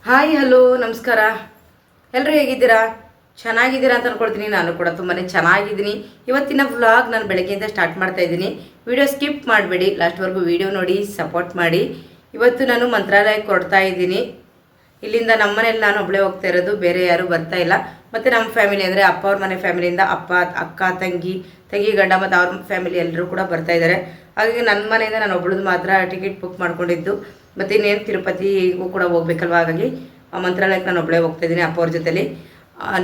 Hi hello ನಮಸ್ಕಾರ. ಎಲ್ಲರೂ ಹೇಗಿದ್ದೀರಾ? ಚೆನ್ನಾಗಿದ್ದೀರಾ ಅಂತ ಅಂದ್ಕೊಳ್ತೀನಿ. ನಾನು ಕೂಡ ತುಂಬಾ ಚೆನ್ನಾಗಿದ್ದೀನಿ. ಇವತ್ತಿನ ವ್ಲಾಗ್ ನಾನು ಬೆಳಗ್ಗೆಯಿಂದ ಸ್ಟಾರ್ಟ್ ಮಾಡ್ತಾ ಇದ್ದೀನಿ. ವಿಡಿಯೋ ಸ್ಕಿಪ್ ಮಾಡಬೇಡಿ, ಲಾಸ್ಟ್ವರೆಗೂ ವಿಡಿಯೋ ನೋಡಿ ಸಪೋರ್ಟ್ ಮಾಡಿ. ಇವತ್ತು ನಾನು ಮಂತ್ರಾಲಯಕ್ಕೆ ಹೊರಡ್ತಾ ಇದ್ದೀನಿ. ಇಲ್ಲಿಂದ ನಮ್ಮ ಮನೇಲಿ ನಾನು ಒಬ್ಬಳೇ ಹೋಗ್ತಾ ಇರೋದು, ಬೇರೆ ಯಾರೂ ಬರ್ತಾ ಇಲ್ಲ. ಮತ್ತು ನಮ್ಮ ಫ್ಯಾಮಿಲಿ ಅಂದರೆ ಅಪ್ಪ ಅವ್ರ ಮನೆ ಫ್ಯಾಮಿಲಿಯಿಂದ ಅಪ್ಪ, ಅಕ್ಕ, ತಂಗಿ ಗಂಡ ಮತ್ತು ಅವ್ರ ಫ್ಯಾಮಿಲಿ ಎಲ್ಲರೂ ಕೂಡ ಬರ್ತಾ ಇದ್ದಾರೆ. ಹಾಗಾಗಿ ನನ್ನ ಮನೆಯಿಂದ ನಾನು ಒಬ್ಳದ್ದು ಮಾತ್ರ ಟಿಕೆಟ್ ಬುಕ್ ಮಾಡ್ಕೊಂಡಿದ್ದು. ಮತ್ತು ಇನ್ನೇನು ತಿರುಪತಿಗೂ ಕೂಡ ಹೋಗ್ಬೇಕಲ್ವ, ಹಾಗಾಗಿ ಮಂತ್ರಾಲಯಕ್ಕೆ ನಾನು ಒಬ್ಬಳೇ ಹೋಗ್ತಾ ಇದ್ದೀನಿ ಅಪ್ಪ ಅವ್ರ ಜೊತೆಲಿ.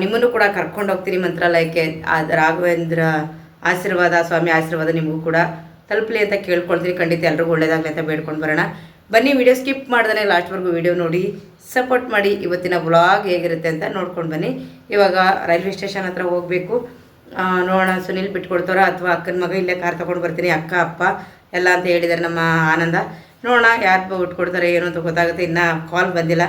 ನಿಮ್ಮನ್ನು ಕೂಡ ಕರ್ಕೊಂಡು ಹೋಗ್ತೀನಿ ಮಂತ್ರಾಲಯಕ್ಕೆ. ರಾಘವೇಂದ್ರ ಆಶೀರ್ವಾದ, ಸ್ವಾಮಿ ಆಶೀರ್ವಾದ ನಿಮಗೂ ಕೂಡ ತಲುಪಲಿ ಅಂತ ಕೇಳ್ಕೊಳ್ತೀನಿ. ಖಂಡಿತ ಎಲ್ರಿಗೂ ಒಳ್ಳೇದಾಗಲಿ ಅಂತ ಬೇಡ್ಕೊಂಡು ಬರೋಣ. ಬನ್ನಿ, ವಿಡಿಯೋ ಸ್ಕಿಪ್ ಮಾಡ್ದೇ ಲಾಸ್ಟ್ವರೆಗೂ ವಿಡಿಯೋ ನೋಡಿ ಸಪೋರ್ಟ್ ಮಾಡಿ. ಇವತ್ತಿನ ವ್ಲಾಗ್ ಹೇಗಿರುತ್ತೆ ಅಂತ ನೋಡ್ಕೊಂಡು ಬನ್ನಿ. ಇವಾಗ ರೈಲ್ವೆ ಸ್ಟೇಷನ್ ಹತ್ರ ಹೋಗಬೇಕು. ನೋಡೋಣ ಸುನಿಲ್ ಬಿಟ್ಕೊಡ್ತಾರೋ ಅಥವಾ ಅಕ್ಕನ ಮಗ ಇಲ್ಲೇ ಕಾರ್ ತೊಗೊಂಡು ಬರ್ತೀನಿ, ಅಕ್ಕ ಅಪ್ಪ ಎಲ್ಲ ಅಂತ ಹೇಳಿದ್ದಾರೆ ನಮ್ಮ ಆನಂದ. ನೋಡೋಣ ಯಾರು ಬಿಟ್ಕೊಡ್ತಾರೆ ಏನು ಅಂತ ಗೊತ್ತಾಗುತ್ತೆ. ಇನ್ನೂ ಕಾಲ್ ಬಂದಿಲ್ಲ.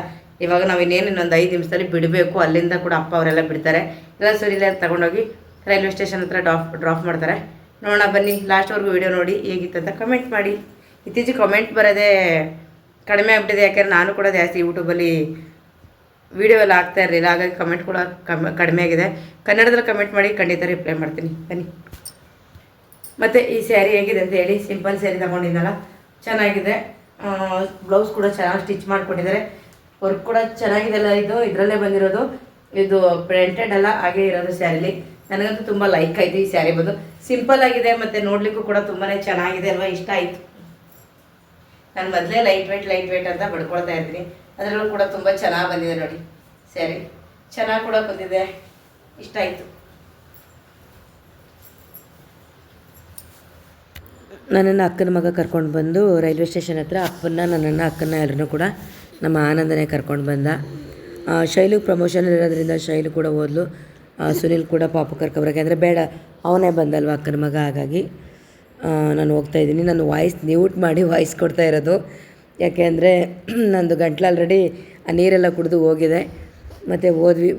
ಇವಾಗ ನಾವು ಇನ್ನೊಂದು 5 ನಿಮಿಷದಲ್ಲಿ ಬಿಡಬೇಕು. ಅಲ್ಲಿಂದ ಕೂಡ ಅಪ್ಪ ಅವರೆಲ್ಲ ಬಿಡ್ತಾರೆ. ಇಲ್ಲ ಸುನಿಲ್ ತಗೊಂಡೋಗಿ ರೈಲ್ವೆ ಸ್ಟೇಷನ್ ಹತ್ರ ಡ್ರಾಪ್ ಮಾಡ್ತಾರೆ. ನೋಡೋಣ ಬನ್ನಿ, ಲಾಸ್ಟ್ವರೆಗೂ ವಿಡಿಯೋ ನೋಡಿ ಹೇಗಿತ್ತು ಅಂತ ಕಮೆಂಟ್ ಮಾಡಿ. ಇತ್ತೀಚೆಗೆ ಕಮೆಂಟ್ ಬರೋದೇ ಕಡಿಮೆ ಆಗ್ಬಿಟ್ಟಿದೆ, ಯಾಕೆಂದರೆ ನಾನು ಕೂಡ ಜಾಸ್ತಿ ಯೂಟ್ಯೂಬಲ್ಲಿ ವೀಡಿಯೋ ಎಲ್ಲ ಆಗ್ತಾ ಇರಲಿಲ್ಲ. ಹಾಗಾಗಿ ಕಮೆಂಟ್ ಕೂಡ ಕಡಿಮೆ ಆಗಿದೆ. ಕನ್ನಡದಲ್ಲಿ ಕಮೆಂಟ್ ಮಾಡಿ, ಖಂಡಿತ ರಿಪ್ಲೈ ಮಾಡ್ತೀನಿ. ಬನ್ನಿ. ಮತ್ತು ಈ ಸ್ಯಾರಿ ಹೇಗಿದೆ ಅಂತ ಹೇಳಿ. ಸಿಂಪಲ್ ಸ್ಯಾರಿ ತೊಗೊಂಡಿದ್ದಲ್ಲ, ಚೆನ್ನಾಗಿದೆ. ಬ್ಲೌಸ್ ಕೂಡ ಚೆನ್ನಾಗಿ ಸ್ಟಿಚ್ ಮಾಡಿಕೊಟ್ಟಿದ್ದಾರೆ. ವರ್ಕ್ ಕೂಡ ಚೆನ್ನಾಗಿದೆಲ್ಲ. ಇದರಲ್ಲೇ ಬಂದಿರೋದು. ಇದು ಪ್ರಿಂಟೆಡ್ ಅಲ್ಲ, ಹಾಗೆ ಇರೋದು ಸ್ಯಾರಿಲಿ. ನನಗಂತೂ ತುಂಬ ಲೈಕ್ ಆಯಿತು ಈ ಸ್ಯಾರಿ. ಬಂದು ಸಿಂಪಲ್ ಆಗಿದೆ ಮತ್ತು ನೋಡಲಿಕ್ಕೂ ಕೂಡ ತುಂಬಾ ಚೆನ್ನಾಗಿದೆ ಅಲ್ವಾ, ಇಷ್ಟ ಆಯಿತು. ನಾನು ಮೊದಲೇ ಲೈಟ್ ವೆಯ್ಟ್ ಅಂತ ಬಡ್ಕೊಳ್ತಾ ಇರ್ತೀನಿ. ಅದರಲ್ಲೂ ಕೂಡ ತುಂಬ ಚೆನ್ನಾಗಿ ಬಂದಿದೆ ನೋಡಿ ಸ್ಯಾರಿ. ಚೆನ್ನಾಗಿ ಕೂಡ ಬಂದಿದೆ, ಇಷ್ಟ ಆಯಿತು. ನನ್ನನ್ನು ಅಕ್ಕನ ಮಗ ಕರ್ಕೊಂಡು ಬಂದು ರೈಲ್ವೆ ಸ್ಟೇಷನ್ ಹತ್ರ ನನ್ನನ್ನು ಅಕ್ಕನ ಎಲ್ಲರೂ ಕೂಡ ನಮ್ಮ ಆನಂದನೇ ಕರ್ಕೊಂಡು ಬಂದ. ಶೈಲು ಪ್ರಮೋಷನ್ ಇರೋದ್ರಿಂದ ಶೈಲು ಕೂಡ ಹೋದ್ಲು. ಸುನಿಲ್ ಕೂಡ ಪಾಪ ಕರ್ಕೊಬರಕ್ಕೆ ಅಂದರೆ ಬೇಡ, ಅವನೇ ಬಂದಲ್ವ ಅಕ್ಕನ ಮಗ, ಹಾಗಾಗಿ ನಾನು ಹೋಗ್ತಾಯಿದ್ದೀನಿ. ನಾನು ವಾಯ್ಸ್ ಮ್ಯೂಟ್ ಮಾಡಿ ವಾಯ್ಸ್ ಕೊಡ್ತಾ ಇರೋದು. ಯಾಕೆ ಅಂದರೆ ನಂದು ಗಂಟ್ಲು ಆಲ್ರೆಡಿ ಆ ನೀರೆಲ್ಲ ಕುಡಿದು ಹೋಗಿದೆ. ಮತ್ತು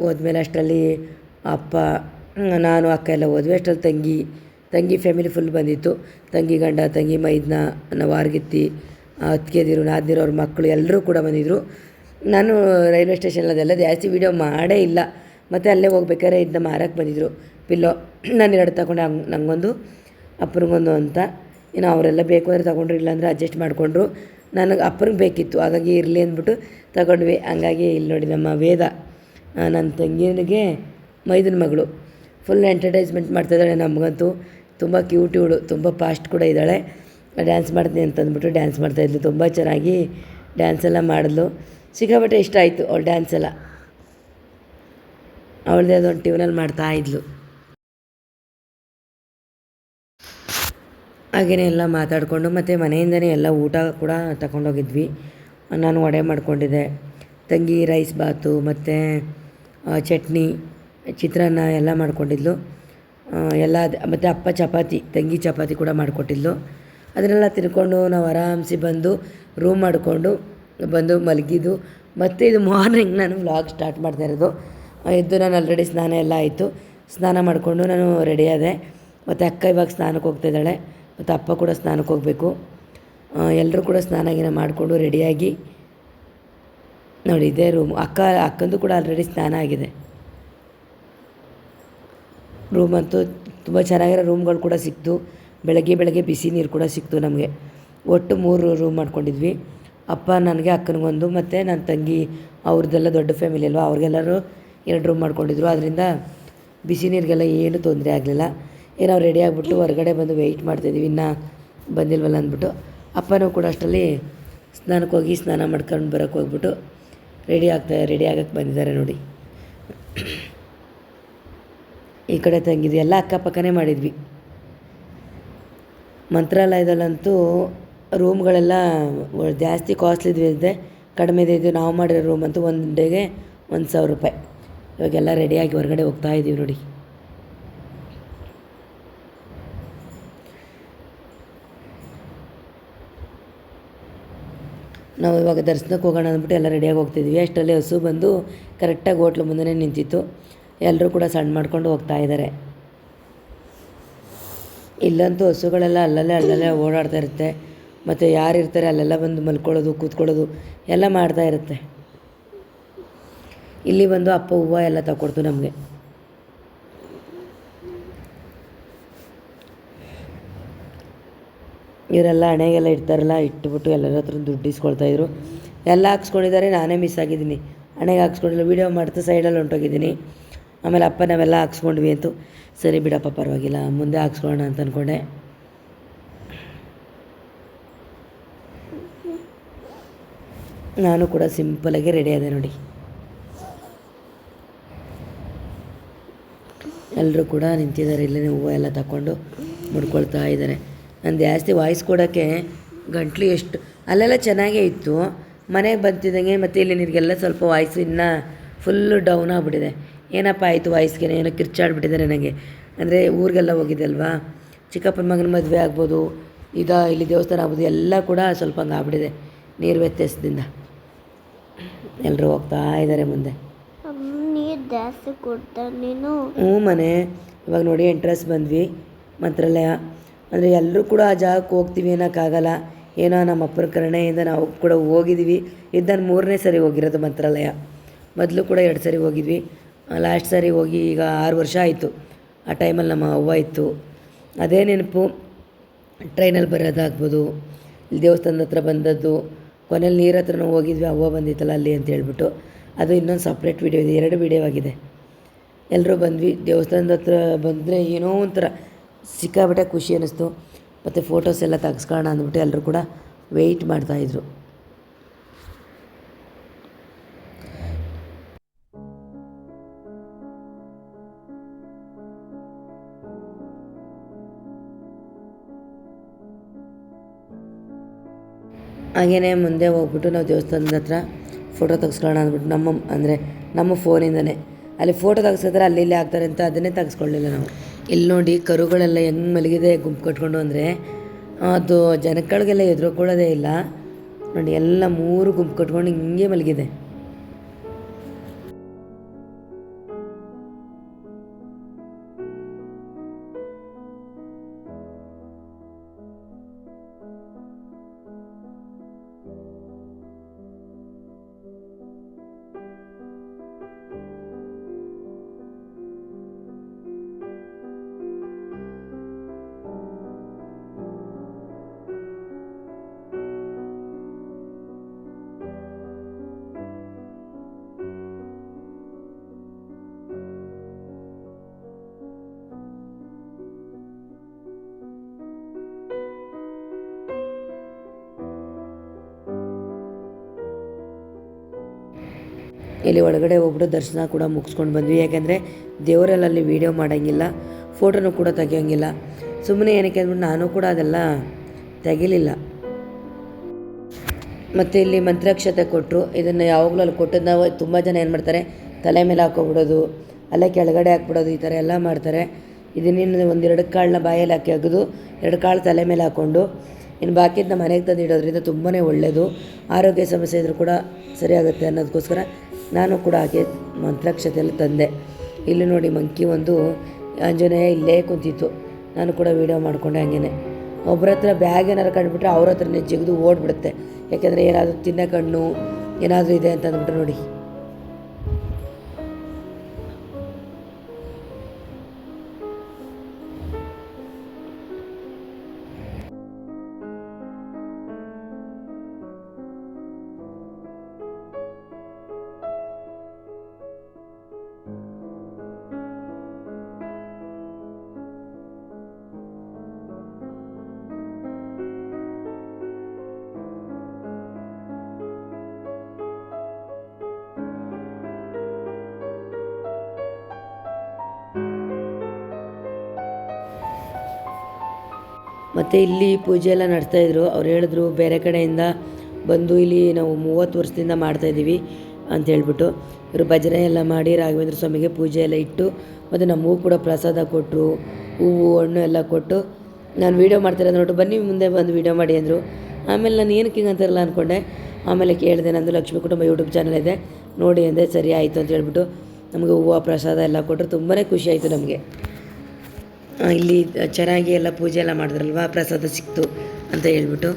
ಹೋದ್ಮೇಲೆ ಅಷ್ಟರಲ್ಲಿ ಅಪ್ಪ, ನಾನು, ಅಕ್ಕ ಎಲ್ಲ ಹೋದ್ವಿ. ಅಷ್ಟರಲ್ಲಿ ತಂಗಿ ಫ್ಯಾಮಿಲಿ ಫುಲ್ ಬಂದಿತ್ತು. ತಂಗಿ ಗಂಡ, ತಂಗಿ ಮೈದ್ನ, ನಾವು ವಾರ್ಗಿತ್ತಿ, ಅತ್ತಿಗೆದಿರು, ನಾದಿರು, ಅವ್ರ ಮಕ್ಕಳು ಎಲ್ಲರೂ ಕೂಡ ಬಂದಿದ್ದರು. ನಾನು ರೈಲ್ವೆ ಸ್ಟೇಷನ್ ಅದೆಲ್ಲ ಜಾಸ್ತಿ ವೀಡಿಯೋ ಮಾಡೇ ಇಲ್ಲ. ಮತ್ತು ಅಲ್ಲೇ ಹೋಗ್ಬೇಕಾದ್ರೆ ಇದನ್ನ ಮಾರಕ್ಕೆ ಬಂದಿದ್ದರು ಪಿಲ್ಲೋ. ನಾನು 2 ತಗೊಂಡೆ, ನನಗೊಂದು ಅಪ್ಪನಿಗೊಂದು ಅಂತ. ಇನ್ನು ಅವರೆಲ್ಲ ಬೇಕು ಅಂದರೆ ತೊಗೊಂಡ್ರು, ಇಲ್ಲಾಂದರೆ ಅಡ್ಜಸ್ಟ್ ಮಾಡಿಕೊಂಡ್ರು. ನನಗೆ ಅಪ್ಪನಿಗೆ ಬೇಕಿತ್ತು, ಹಾಗಾಗಿ ಇರಲಿ ಅಂದ್ಬಿಟ್ಟು ತಗೊಂಡ್ವಿ. ಹಂಗಾಗಿ ಇಲ್ಲಿ ನೋಡಿ ನಮ್ಮ ವೇದ, ನನ್ನ ತಂಗಿನಿಗೆ ಮೈದನ ಮಗಳು, ಫುಲ್ ಎಂಟರ್ಟೈಸ್ಮೆಂಟ್ ಮಾಡ್ತಾಯಿದ್ದಾಳೆ. ನಮಗಂತೂ ತುಂಬ ಕ್ಯೂಟ್ ಇವಳು, ತುಂಬ ಫಾಸ್ಟ್ ಕೂಡ ಇದ್ದಾಳೆ. ಡ್ಯಾನ್ಸ್ ಮಾಡ್ತೀನಿ ಅಂತಂದ್ಬಿಟ್ಟು ಡ್ಯಾನ್ಸ್ ಮಾಡ್ತಾಯಿದ್ಲು. ತುಂಬ ಚೆನ್ನಾಗಿ ಡ್ಯಾನ್ಸ್ ಎಲ್ಲ ಮಾಡಿದ್ಲು. ಸಿಕ್ಕಾಪಟ್ಟೆ ಇಷ್ಟ ಆಯಿತು ಅವಳು ಡ್ಯಾನ್ಸ್ ಎಲ್ಲ. ಅವಳದೇ ಅದೊಂದು ಟ್ಯೂನಲ್ಲಿ ಮಾಡ್ತಾಯಿದ್ಲು. ಹಾಗೆಯೇ ಎಲ್ಲ ಮಾತಾಡಿಕೊಂಡು ಮತ್ತು ಮನೆಯಿಂದನೇ ಎಲ್ಲ ಊಟ ಕೂಡ ತಗೊಂಡೋಗಿದ್ವಿ. ನಾನು ವಡೆ ಮಾಡ್ಕೊಂಡಿದ್ದೆ, ತಂಗಿ ರೈಸ್ ಬಾತು ಮತ್ತು ಚಟ್ನಿ, ಚಿತ್ರಾನ್ನ ಎಲ್ಲ ಮಾಡ್ಕೊಂಡಿದ್ಲು ಎಲ್ಲ. ಮತ್ತು ಅಪ್ಪ ಚಪಾತಿ, ತಂಗಿ ಚಪಾತಿ ಕೂಡ ಮಾಡಿಕೊಟ್ಟಿದ್ಲು. ಅದನ್ನೆಲ್ಲ ತಿನ್ಕೊಂಡು ನಾವು ಆರಾಮ್ಸಿ ಬಂದು ರೂಮ್ ಮಾಡಿಕೊಂಡು ಬಂದು ಮಲಗಿದ್ದು. ಮತ್ತು ಇದು ಮಾರ್ನಿಂಗ್ ನಾನು ವ್ಲಾಗ್ ಸ್ಟಾರ್ಟ್ ಮಾಡ್ತಾ ಇರೋದು. ಎದ್ದು ನಾನು ಆಲ್ರೆಡಿ ಸ್ನಾನ ಎಲ್ಲ ಆಯಿತು. ಸ್ನಾನ ಮಾಡಿಕೊಂಡು ನಾನು ರೆಡಿ ಆದೆ. ಮತ್ತು ಅಕ್ಕ ಇವಾಗ ಸ್ನಾನಕ್ಕೆ ಹೋಗ್ತಾಯಿದ್ದಾಳೆ. ಮತ್ತು ಅಪ್ಪ ಕೂಡ ಸ್ನಾನಕ್ಕೆ ಹೋಗಬೇಕು. ಎಲ್ಲರೂ ಕೂಡ ಸ್ನಾನ ಮಾಡಿಕೊಂಡು ರೆಡಿಯಾಗಿ ನೋಡಿ, ಇದೇ ರೂಮ್. ಅಕ್ಕಂದು ಕೂಡ ಆಲ್ರೆಡಿ ಸ್ನಾನ ಆಗಿದೆ. ರೂಮ್ ಅಂತೂ ತುಂಬ ಚೆನ್ನಾಗಿರೋ ರೂಮ್ಗಳು ಕೂಡ ಸಿಕ್ತು. ಬೆಳಗ್ಗೆ ಬಿಸಿ ನೀರು ಕೂಡ ಸಿಕ್ತು ನಮಗೆ. ಒಟ್ಟು 3 ರೂಮ್ ಮಾಡ್ಕೊಂಡಿದ್ವಿ. ಅಪ್ಪ ನನಗೆ, ಅಕ್ಕನಿಗೊಂದು, ಮತ್ತು ನನ್ನ ತಂಗಿ ಅವ್ರದ್ದೆಲ್ಲ ದೊಡ್ಡ ಫ್ಯಾಮಿಲಿ ಅಲ್ವಾ, ಅವ್ರಿಗೆಲ್ಲರೂ 2 ರೂಮ್ ಮಾಡ್ಕೊಂಡಿದ್ರು. ಅದರಿಂದ ಬಿಸಿ ನೀರಿಗೆಲ್ಲ ಏನೂ ತೊಂದರೆ ಆಗಲಿಲ್ಲ. ನಾವು ರೆಡಿ ಆಗಿಬಿಟ್ಟು ಹೊರಗಡೆ ಬಂದು ವೆಯ್ಟ್ ಮಾಡ್ತಾಯಿದ್ದೀವಿ, ಇನ್ನೂ ಬಂದಿಲ್ವಲ್ಲ ಅಂದ್ಬಿಟ್ಟು. ಅಪ್ಪನೂ ಕೂಡ ಅಷ್ಟರಲ್ಲಿ ಸ್ನಾನಕ್ಕೆ ಹೋಗಿ ಸ್ನಾನ ಮಾಡ್ಕೊಂಡು ಬರೋಕ್ಕೆ ಹೋಗ್ಬಿಟ್ಟು ರೆಡಿ ಆಗಕ್ಕೆ ಬಂದಿದ್ದಾರೆ ನೋಡಿ. ಈ ಕಡೆ ತಂಗಿದ್ವಿ, ಎಲ್ಲ ಅಕ್ಕಪಕ್ಕನೇ ಮಾಡಿದ್ವಿ. ಮಂತ್ರಾಲಯದಲ್ಲಂತೂ ರೂಮ್ಗಳೆಲ್ಲ ಜಾಸ್ತಿ ಕಾಸ್ಟ್ಲಿದ್ವಿದೆ, ಕಡಿಮೆ ಇದ್ದು. ನಾವು ಮಾಡಿರೋ ರೂಮ್ ಅಂತೂ 1 ಡೇಗೆ 1,000 ರೂಪಾಯಿ. ಇವಾಗೆಲ್ಲ ರೆಡಿಯಾಗಿ ಹೊರಗಡೆ ಹೋಗ್ತಾ ಇದ್ದೀವಿ ನೋಡಿ. ನಾವು ಇವಾಗ ದರ್ಶನಕ್ಕೆ ಹೋಗೋಣ ಅಂದ್ಬಿಟ್ಟು ಎಲ್ಲ ರೆಡಿಯಾಗಿ ಹೋಗ್ತಿದ್ವಿ. ಅಷ್ಟರಲ್ಲಿ ಹಸು ಬಂದು ಕರೆಕ್ಟಾಗಿ ಹೋಟ್ಲು ಮುಂದೆ ನಿಂತಿತ್ತು. ಎಲ್ಲರೂ ಕೂಡ ಸಣ್ಣ ಮಾಡ್ಕೊಂಡು ಹೋಗ್ತಾ ಇದ್ದಾರೆ. ಇಲ್ಲಂತೂ ಹಸುಗಳೆಲ್ಲ ಅಲ್ಲಲ್ಲೇ ಓಡಾಡ್ತಾ ಇರುತ್ತೆ. ಮತ್ತು ಯಾರಿರ್ತಾರೆ ಅಲ್ಲೆಲ್ಲ ಬಂದು ಮಲ್ಕೊಳ್ಳೋದು, ಕೂತ್ಕೊಳ್ಳೋದು ಎಲ್ಲ ಮಾಡ್ತಾ ಇರುತ್ತೆ. ಇಲ್ಲಿ ಬಂದು ಅಪ್ಪ ಹೂವು ಎಲ್ಲ ತಗೊಡ್ತು ನಮಗೆ. ಇವರೆಲ್ಲ ಹಣೆಗೆಲ್ಲ ಇಡ್ತಾರಲ್ಲ, ಇಟ್ಬಿಟ್ಟು ಎಲ್ಲರ ಹತ್ರ ದುಡ್ಡು ಇಸ್ಕೊಳ್ತಾಯಿದ್ರು. ಎಲ್ಲ ಹಾಕ್ಸ್ಕೊಂಡಿದ್ದಾರೆ, ನಾನೇ ಮಿಸ್ ಆಗಿದ್ದೀನಿ. ಹಣೆಗೆ ಹಾಕ್ಸ್ಕೊಂಡಿಲ್ಲ, ವೀಡಿಯೋ ಮಾಡ್ತಾ ಸೈಡಲ್ಲಿ ಹೊಂಟೋಗಿದ್ದೀನಿ. ಆಮೇಲೆ ಅಪ್ಪ ನಾವೆಲ್ಲ ಹಾಕ್ಸ್ಕೊಂಡ್ವಿ ಅಂತು. ಸರಿ ಬಿಡಪ್ಪ ಪರವಾಗಿಲ್ಲ, ಮುಂದೆ ಹಾಕ್ಸ್ಕೊಳ್ಳೋಣ ಅಂತ ಅಂದ್ಕೊಂಡೆ. ನಾನು ಕೂಡ ಸಿಂಪಲಾಗಿ ರೆಡಿ ಆದೆ ನೋಡಿ. ಎಲ್ಲರೂ ಕೂಡ ನಿಂತಿದ್ದಾರೆ ಇಲ್ಲೇ, ಹೂವು ಎಲ್ಲ ತಗೊಂಡು ಮುಡ್ಕೊಳ್ತಾ ಇದ್ದಾರೆ. ನಾನು ಜಾಸ್ತಿ ವಾಯ್ಸ್ ಕೊಡೋಕ್ಕೆ ಗಂಟ್ಲು ಎಷ್ಟು ಅಲ್ಲೆಲ್ಲ ಚೆನ್ನಾಗೇ ಇತ್ತು. ಮನೆಗೆ ಬಂತಿದ್ದಂಗೆ ಮತ್ತು ಇಲ್ಲಿ ನಿನಗೆಲ್ಲ ಸ್ವಲ್ಪ ವಾಯ್ಸ್ ಇನ್ನೂ ಫುಲ್ಲು ಡೌನ್ ಆಗಿಬಿಟ್ಟಿದೆ. ಏನಪ್ಪ ಆಯಿತು ವಾಯ್ಸ್ಗೆ, ಏನೋ ಕಿರ್ಚಾಡ್ಬಿಟ್ಟಿದೆ ನನಗೆ. ಅಂದರೆ ಊರಿಗೆಲ್ಲ ಹೋಗಿದ್ದೆ ಅಲ್ವಾ, ಚಿಕ್ಕಪ್ಪನ ಮಗನ ಮದುವೆ ಆಗ್ಬೋದು, ಇಲ್ಲಿ ದೇವಸ್ಥಾನ ಆಗ್ಬೋದು, ಎಲ್ಲ ಕೂಡ ಸ್ವಲ್ಪ ಹಂಗೆ ಆಗ್ಬಿಟ್ಟಿದೆ ನೀರು ವ್ಯತ್ಯಾಸದಿಂದ. ಎಲ್ಲರೂ ಹೋಗ್ತಾ ಇದ್ದಾರೆ ಮುಂದೆ. ನೀರು ಜಾಸ್ತಿ ಕೊಡ್ತಾರೆ ನೀನು. ಮನೆ ಇವಾಗ ನೋಡಿ ಎಂಟ್ರೆನ್ಸ್ ಬಂದ್ವಿ ಮಂತ್ರಾಲಯ. ಅಂದರೆ ಎಲ್ಲರೂ ಕೂಡ ಆ ಜಾಗಕ್ಕೆ ಹೋಗ್ತೀವಿ ಅನ್ನೋಕ್ಕಾಗಲ್ಲ, ಏನೋ ನಮ್ಮ ಅಪ್ಪರ ಕರುಣೆಯಿಂದ ನಾವು ಕೂಡ ಹೋಗಿದ್ದೀವಿ. ಇದು ನಾನು 3ನೇ ಸರಿ ಹೋಗಿರೋದು ಮಂತ್ರಾಲಯ. ಮೊದಲು ಕೂಡ 2 ಸರಿ ಹೋಗಿದ್ವಿ. ಲಾಸ್ಟ್ ಸರಿ ಹೋಗಿ ಈಗ 6 ವರ್ಷ ಆಯಿತು. ಆ ಟೈಮಲ್ಲಿ ನಮ್ಮ ಅವ್ವ ಇತ್ತು, ಅದೇ ನೆನಪು. ಟ್ರೈನಲ್ಲಿ ಬರೋದಾಗ್ಬೋದು, ಇಲ್ಲಿ ದೇವಸ್ಥಾನದ ಹತ್ರ ಬಂದದ್ದು, ಕೊನೆಯಲ್ಲಿ ನೀರ ಹತ್ರನೂ ಹೋಗಿದ್ವಿ, ಅವ್ವ ಬಂದಿತ್ತಲ್ಲ ಅಲ್ಲಿ ಅಂತ ಹೇಳ್ಬಿಟ್ಟು. ಅದು ಇನ್ನೊಂದು ಸಪ್ರೇಟ್ ವೀಡಿಯೋ ಇದೆ, 2 ವೀಡಿಯೋ ಆಗಿದೆ. ಎಲ್ಲರೂ ಬಂದ್ವಿ. ದೇವಸ್ಥಾನದ ಹತ್ರ ಬಂದರೆ ಏನೋ ಒಂಥರ ಸಿಕ್ಕಾಬಿಟ್ಟೆ ಖುಷಿ ಅನ್ನಿಸ್ತು. ಮತ್ತು ಫೋಟೋಸ್ ಎಲ್ಲ ತೆಗೆಸ್ಕೊಳ್ಳೋಣ ಅಂದ್ಬಿಟ್ಟು ಎಲ್ಲರೂ ಕೂಡ ವೆಯ್ಟ್ ಮಾಡ್ತಾಯಿದ್ರು. ಹಾಗೆಯೇ ಮುಂದೆ ಹೋಗ್ಬಿಟ್ಟು ನಾವು ದೇವಸ್ಥಾನದ ಹತ್ರ ಫೋಟೋ ತೆಗೆಸ್ಕೊಳ್ಳೋಣ ಅಂದ್ಬಿಟ್ಟು ನಮ್ಮ ಫೋನಿಂದನೇ ಅಲ್ಲಿ ಫೋಟೋ ತೆಗೆಸಿದ್ರೆ ಅಲ್ಲಿ ಇಲ್ಲಿ ಆಗ್ತಾರೆ ಅಂತ ಅದನ್ನೇ ತೆಗೆಸ್ಕೊಳ್ಳಿಲ್ಲ ನಾವು. ಇಲ್ಲಿ ನೋಡಿ ಕರುಗಳೆಲ್ಲ ಹೆಂಗೆ ಮಲಗಿದೆ ಗುಂಪು ಕಟ್ಕೊಂಡು, ಅಂದರೆ ಅದು ಜನಗಳಿಗೆಲ್ಲ ಎದುರುಕೊಳ್ಳೋದೇ ಇಲ್ಲ ನೋಡಿ. ಎಲ್ಲ 3 ಗುಂಪು ಕಟ್ಕೊಂಡು ಹಿಂಗೆ ಮಲಗಿದೆ. ಇಲ್ಲಿ ಒಳಗಡೆ ಹೋಗ್ಬಿಟ್ಟು ದರ್ಶನ ಕೂಡ ಮುಗಿಸ್ಕೊಂಡು ಬಂದ್ವಿ. ಯಾಕೆಂದರೆ ದೇವರಲ್ಲಿ ವೀಡಿಯೋ ಮಾಡೋಂಗಿಲ್ಲ, ಫೋಟೋನೂ ಕೂಡ ತೆಗಿಯೋಂಗಿಲ್ಲ. ಸುಮ್ಮನೆ ಏನಕ್ಕೆ ಅಂದ್ಬಿಟ್ಟು ನಾನು ಕೂಡ ಅದೆಲ್ಲ ತೆಗಿಲಿಲ್ಲ. ಮತ್ತು ಇಲ್ಲಿ ಮಂತ್ರಾಕ್ಷತೆ ಕೊಟ್ಟರು. ಇದನ್ನು ಯಾವಾಗಲೂ ಅಲ್ಲಿ ಕೊಟ್ಟದ್ದು ನಾವು ತುಂಬ ಜನ ಏನು ಮಾಡ್ತಾರೆ, ತಲೆ ಮೇಲೆ ಹಾಕ್ಕೊಬಿಡೋದು, ಅಲ್ಲೇ ಕೆಳಗಡೆ ಹಾಕ್ಬಿಡೋದು, ಈ ಥರ ಎಲ್ಲ ಮಾಡ್ತಾರೆ. ಇದನ್ನೇನು 1-2 ಕಾಳನ್ನ ಬಾಯಲ್ಲಿ ಹಾಕಿ ಅಗದು 2 ಕಾಳು ತಲೆ ಮೇಲೆ ಹಾಕ್ಕೊಂಡು ಇನ್ನು ಬಾಕಿಯಿಂದ ಮನೆಗೆ ತಂದು ಇಡೋದ್ರಿಂದ ತುಂಬಾ ಒಳ್ಳೆಯದು. ಆರೋಗ್ಯ ಸಮಸ್ಯೆ ಇದ್ರೂ ಕೂಡ ಸರಿಯಾಗುತ್ತೆ ಅನ್ನೋದಕ್ಕೋಸ್ಕರ ನಾನು ಕೂಡ ಹಾಗೆ ಮಂತ್ರಾಕ್ಷತೆಯಲ್ಲಿ ತಂದೆ. ಇಲ್ಲಿ ನೋಡಿ ಮಂಕಿ ಒಂದು ಆಂಜನೇಯ ಇಲ್ಲೇ ಕುಂತಿತ್ತು. ನಾನು ಕೂಡ ವೀಡಿಯೋ ಮಾಡಿಕೊಂಡೆ. ಹಂಗೇ ಒಬ್ಬರ ಹತ್ರ ಬ್ಯಾಗ್ ಏನಾರು ಕಂಡುಬಿಟ್ರೆ ಅವ್ರ ಹತ್ರನೇ ಜಿಗಿದು ಓಡಿಬಿಡುತ್ತೆ. ಯಾಕೆಂದರೆ ಏನಾದರೂ ತಿನ್ನೋ ಕಣ್ಣು ಏನಾದರೂ ಇದೆ ಅಂತ ಅಂದ್ಬಿಟ್ಟು ನೋಡಿ. ಮತ್ತು ಇಲ್ಲಿ ಪೂಜೆ ಎಲ್ಲ ನಡೆಸ್ತಾಯಿದ್ರು. ಅವ್ರು ಹೇಳಿದ್ರು ಬೇರೆ ಕಡೆಯಿಂದ ಬಂದು ಇಲ್ಲಿ ನಾವು 30 ವರ್ಷದಿಂದ ಮಾಡ್ತಾಯಿದ್ದೀವಿ ಅಂತ ಹೇಳ್ಬಿಟ್ಟು. ಇವರು ಭಜನೆ ಎಲ್ಲ ಮಾಡಿ ರಾಘವೇಂದ್ರ ಸ್ವಾಮಿಗೆ ಪೂಜೆ ಎಲ್ಲ ಇಟ್ಟು ಮತ್ತು ನಮಗೂ ಕೂಡ ಪ್ರಸಾದ ಕೊಟ್ಟರು, ಹೂವು ಹಣ್ಣು ಎಲ್ಲ ಕೊಟ್ಟು. ನಾನು ವೀಡಿಯೋ ಮಾಡ್ತಿರೋದು ನೋಡು, ಬನ್ನಿ ಮುಂದೆ ಬಂದು ವೀಡಿಯೋ ಮಾಡಿ ಅಂದರು. ಆಮೇಲೆ ನಾನು ಏನಕ್ಕೆ ಹಿಂಗೆ ಅಂತಾರಲ್ಲ ಅಂದ್ಕೊಂಡೆ. ಆಮೇಲೆ ಕೇಳಿದೆ, ನಂದು ಲಕ್ಷ್ಮೀ ಕುಟುಂಬ ಯೂಟ್ಯೂಬ್ ಚಾನಲ್ ಇದೆ ನೋಡಿ ಅಂದೆ. ಸರಿ ಆಯಿತು ಅಂತ ಹೇಳ್ಬಿಟ್ಟು ನಮಗೆ ಹೂವು ಪ್ರಸಾದ ಎಲ್ಲ ಕೊಟ್ಟರು. ತುಂಬಾ ಖುಷಿ ಆಯಿತು ನಮಗೆ. ಇಲ್ಲಿ ಚೆನ್ನಾಗಿ ಎಲ್ಲ ಪೂಜೆ ಎಲ್ಲ ಮಾಡಿದ್ರಲ್ವ, ಪ್ರಸಾದ ಸಿಕ್ತು ಅಂತ ಹೇಳ್ಬಿಟ್ಟು.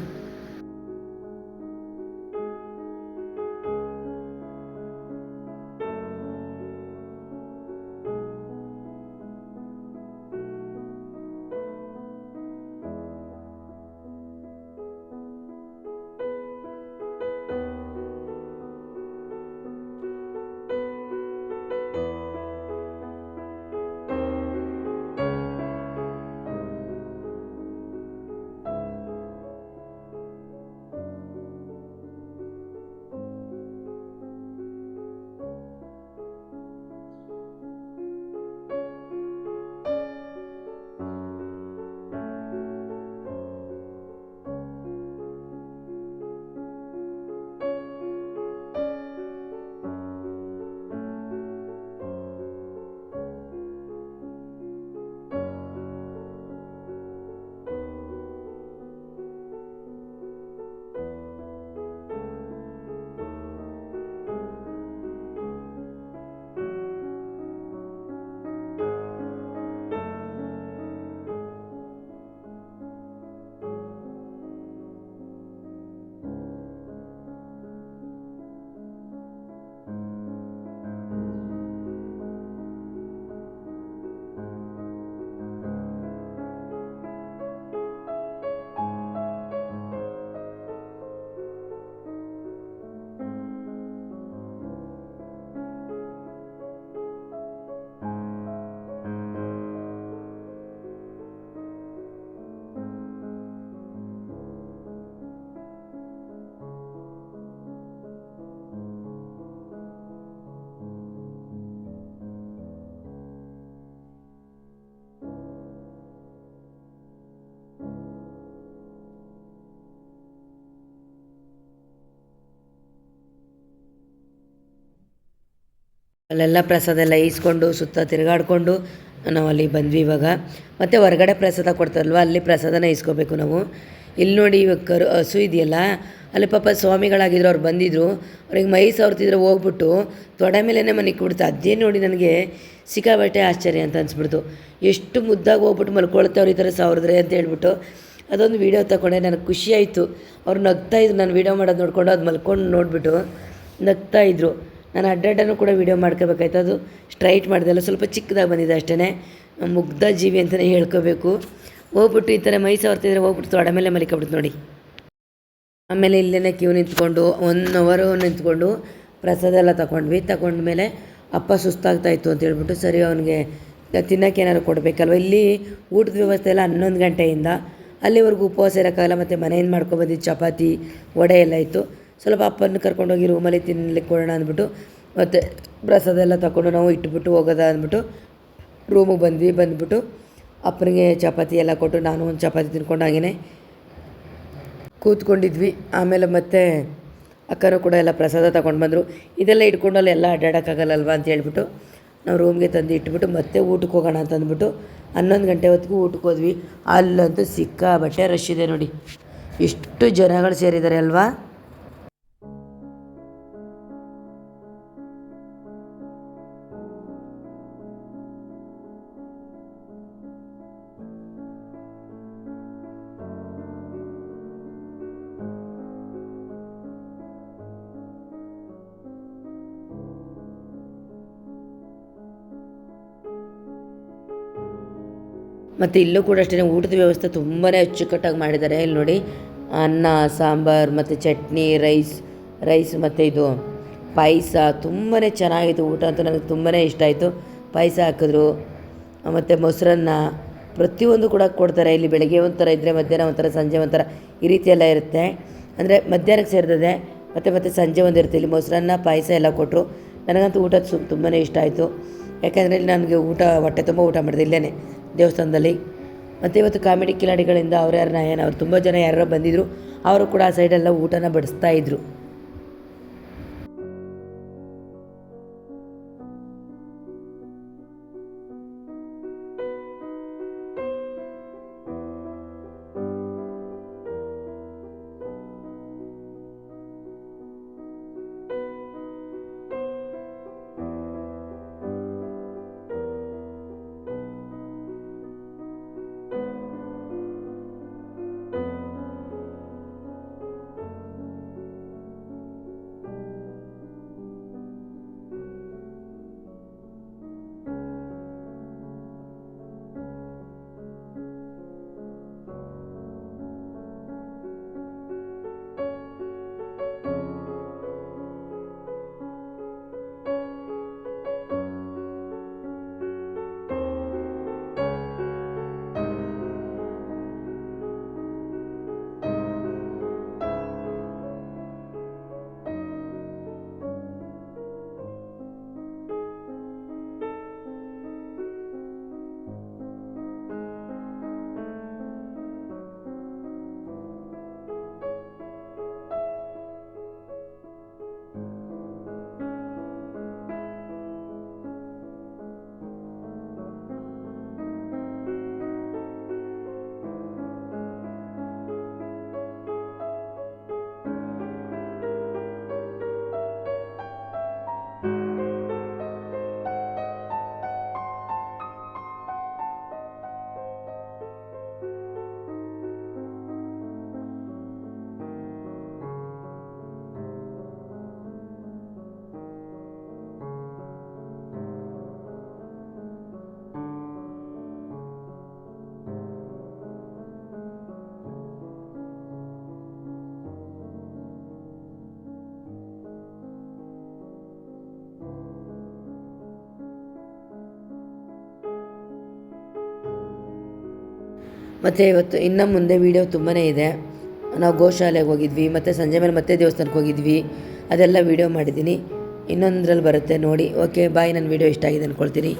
ಅಲ್ಲೆಲ್ಲ ಪ್ರಸಾದ ಎಲ್ಲ ಈಸ್ಕೊಂಡು ಸುತ್ತ ತಿರುಗಾಡಿಕೊಂಡು ನಾವು ಅಲ್ಲಿ ಬಂದ್ವಿ ಇವಾಗ. ಮತ್ತು ಹೊರಗಡೆ ಪ್ರಸಾದ ಕೊಡ್ತಾರಲ್ವ, ಅಲ್ಲಿ ಪ್ರಸಾದನ ಇಸ್ಕೋಬೇಕು ನಾವು. ಇಲ್ಲಿ ನೋಡಿ ಇವಾಗ ಹಸು ಇದೆಯಲ್ಲ, ಅಲ್ಲಿ ಪಾಪ ಸ್ವಾಮಿಗಳಾಗಿದ್ರು, ಅವ್ರು ಬಂದಿದ್ದರು. ಅವ್ರಿಗೆ ಮೈ ಸವರ್ತಿದ್ರೆ ಹೋಗ್ಬಿಟ್ಟು ತೊಡೆ ಮೇಲೇ ಮನಿಕ್ಬಿಡ್ತು. ಅದೇ ನೋಡಿ ನನಗೆ ಸಿಕ್ಕಾಬಟ್ಟೆ ಆಶ್ಚರ್ಯ ಅಂತ ಅನಿಸ್ಬಿಡ್ತು. ಎಷ್ಟು ಮುದ್ದಾಗಿ ಹೋಗ್ಬಿಟ್ಟು ಮಲ್ಕೊಳ್ತೆ ಅವ್ರು ಈ ಥರ ಸವರಿದ್ರೆ ಅಂತ ಹೇಳ್ಬಿಟ್ಟು ಅದೊಂದು ವೀಡಿಯೋ ತಗೊಂಡೆ. ನನಗೆ ಖುಷಿಯಾಯಿತು. ಅವ್ರು ನಗ್ತಾಯಿದ್ರು, ನಾನು ವೀಡಿಯೋ ಮಾಡೋದು ನೋಡಿಕೊಂಡು ಅದು ಮಲ್ಕೊಂಡು ನೋಡಿಬಿಟ್ಟು ನಗ್ತಾಯಿದ್ರು. ನಾನು ಅಡ್ಡಾಡನ್ನು ಕೂಡ ವೀಡಿಯೋ ಮಾಡ್ಕೋಬೇಕಾಯ್ತು. ಅದು ಸ್ಟ್ರೈಟ್ ಮಾಡಿದೆಲ್ಲ ಸ್ವಲ್ಪ ಚಿಕ್ಕದಾಗಿ ಬಂದಿದೆ ಅಷ್ಟೇ. ಮುಗ್ಧ ಜೀವಿ ಅಂತಲೇ ಹೇಳ್ಕೋಬೇಕು. ಹೋಗ್ಬಿಟ್ಟು ಈ ಥರ ಮೈ ಸವರ್ತಿದ್ರೆ ಹೋಗ್ಬಿಟ್ಟು ತೊಡೆ ಮೇಲೆ ಮಲಿಕೊಬಿಡ್ತು ನೋಡಿ. ಆಮೇಲೆ ಇಲ್ಲೇ ಕ್ಯೂ ನಿಂತ್ಕೊಂಡು 1 ಅವರ್ ನಿಂತ್ಕೊಂಡು ಪ್ರಸಾದ ಎಲ್ಲ ತಗೊಂಡ್ಮೇಲೆ ಅಪ್ಪ ಸುಸ್ತಾಗ್ತಾಯಿತ್ತು ಅಂತ ಹೇಳ್ಬಿಟ್ಟು ಸರಿ ಅವನಿಗೆ ತಿನ್ನೋಕೆ ಏನಾದ್ರು ಕೊಡಬೇಕಲ್ವ. ಇಲ್ಲಿ ಊಟದ ವ್ಯವಸ್ಥೆ ಎಲ್ಲ 11 ಗಂಟೆಯಿಂದ ಅಲ್ಲಿವರೆಗೂ ಉಪವಾಸ ಇರೋಕ್ಕಾಗಲ್ಲ. ಮತ್ತು ಮನೆಯಿಂದ ಮಾಡ್ಕೊಬಂದಿದ್ದು ಚಪಾತಿ ವಡೆ ಎಲ್ಲ ಇತ್ತು. ಸ್ವಲ್ಪ ಅಪ್ಪನ ಕರ್ಕೊಂಡೋಗಿ ರೂಮಲ್ಲಿ ತಿನ್ನಲಿಕ್ಕೆ ಕೊಡೋಣ ಅಂದ್ಬಿಟ್ಟು ಮತ್ತು ಪ್ರಸಾದ ಎಲ್ಲ ತಗೊಂಡು ನಾವು ಇಟ್ಬಿಟ್ಟು ಹೋಗೋದ ಅಂದ್ಬಿಟ್ಟು ರೂಮಿಗೆ ಬಂದ್ಬಿಟ್ಟು ಅಪ್ಪನಿಗೆ ಚಪಾತಿ ಎಲ್ಲ ಕೊಟ್ಟು ನಾನು ಒಂದು ಚಪಾತಿ ತಿನ್ಕೊಂಡು ಹಾಗೇ ಕೂತ್ಕೊಂಡಿದ್ವಿ. ಆಮೇಲೆ ಮತ್ತೆ ಅಕ್ಕನೂ ಕೂಡ ಎಲ್ಲ ಪ್ರಸಾದ ತಗೊಂಡು ಬಂದರು. ಇದೆಲ್ಲ ಇಟ್ಕೊಂಡು ಅಲ್ಲೆಲ್ಲ ಅಡ್ಡಾಡೋಕ್ಕಾಗಲ್ಲಲ್ವ ಅಂತ ಹೇಳ್ಬಿಟ್ಟು ನಾವು ರೂಮ್ಗೆ ತಂದು ಇಟ್ಬಿಟ್ಟು ಮತ್ತೆ ಊಟಕ್ಕೆ ಹೋಗೋಣ ಅಂತ ಅಂದ್ಬಿಟ್ಟು 11 ಗಂಟೆ ಹೊತ್ತಿಗೆ ಊಟಕ್ಕೆ ಹೋದ್ವಿ. ಅಲ್ಲಂತೂ ಸಿಕ್ಕಾಬಟ್ಟೆ ರಶ್ ಇದೆ ನೋಡಿ, ಎಷ್ಟು ಜನಗಳು ಸೇರಿದ್ದಾರೆ ಅಲ್ವಾ. ಮತ್ತು ಇಲ್ಲೂ ಕೂಡ ಅಷ್ಟೇ ಊಟದ ವ್ಯವಸ್ಥೆ ತುಂಬಾ ಅಚ್ಚುಕಟ್ಟಾಗಿ ಮಾಡಿದ್ದಾರೆ. ಇಲ್ಲಿ ನೋಡಿ ಅನ್ನ ಸಾಂಬಾರು ಮತ್ತು ಚಟ್ನಿ ರೈಸ್ ಮತ್ತು ಇದು ಪಾಯಸ ತುಂಬಾ ಚೆನ್ನಾಗಿತ್ತು. ಊಟ ಅಂತೂ ನನಗೆ ತುಂಬಾ ಇಷ್ಟ ಆಯಿತು. ಪಾಯಸ ಹಾಕಿದ್ರು ಮತ್ತು ಮೊಸರನ್ನ ಪ್ರತಿಯೊಂದು ಕೂಡ ಕೊಡ್ತಾರೆ. ಇಲ್ಲಿ ಬೆಳಗ್ಗೆ ಒಂಥರ ಇದ್ದರೆ ಮಧ್ಯಾಹ್ನ ಒಂಥರ ಸಂಜೆ ಒಂಥರ ಈ ರೀತಿ ಎಲ್ಲ ಇರುತ್ತೆ. ಅಂದರೆ ಮಧ್ಯಾಹ್ನಕ್ಕೆ ಸೇರ್ತದೆ ಮತ್ತು ಸಂಜೆ ಒಂದು ಇರುತ್ತೆ. ಇಲ್ಲಿ ಮೊಸರನ್ನ ಪಾಯಸ ಎಲ್ಲ ಕೊಟ್ಟರು. ನನಗಂತೂ ಊಟ ತುಂಬಾ ಇಷ್ಟ ಆಯಿತು. ಯಾಕೆಂದರೆ ಇಲ್ಲಿ ನನಗೆ ಹೊಟ್ಟೆ ತುಂಬ ಊಟ ಮಾಡಿದೆ ಇಲ್ಲೇ ದೇವಸ್ಥಾನದಲ್ಲಿ. ಮತ್ತು ಇವತ್ತು ಕಾಮಿಡಿ ಕಿಲಾಡಿಗಳಿಂದ ಅವ್ರು ತುಂಬ ಜನ ಯಾರೋ ಬಂದಿದ್ದರು. ಅವರು ಕೂಡ ಆ ಸೈಡೆಲ್ಲ ಊಟನ ಬಡಿಸ್ತಾಯಿದ್ರು. ಮತ್ತು ಇವತ್ತು ಇನ್ನು ಮುಂದೆ ವೀಡಿಯೋ ತುಂಬಾ ಇದೆ. ನಾವು ಗೋಶಾಲೆಗೆ ಹೋಗಿದ್ವಿ, ಮತ್ತು ಸಂಜೆ ಮೇಲೆ ಮತ್ತೆ ದೇವಸ್ಥಾನಕ್ಕೆ ಹೋಗಿದ್ವಿ. ಅದೆಲ್ಲ ವೀಡಿಯೋ ಮಾಡಿದ್ದೀನಿ. ಇನ್ನೊಂದರಲ್ಲಿ ಬರುತ್ತೆ ನೋಡಿ. Okay bye. ನನ್ನ ವೀಡಿಯೋ ಇಷ್ಟ ಆಗಿದೆ ಅಂದ್ಕೊಳ್ತೀನಿ.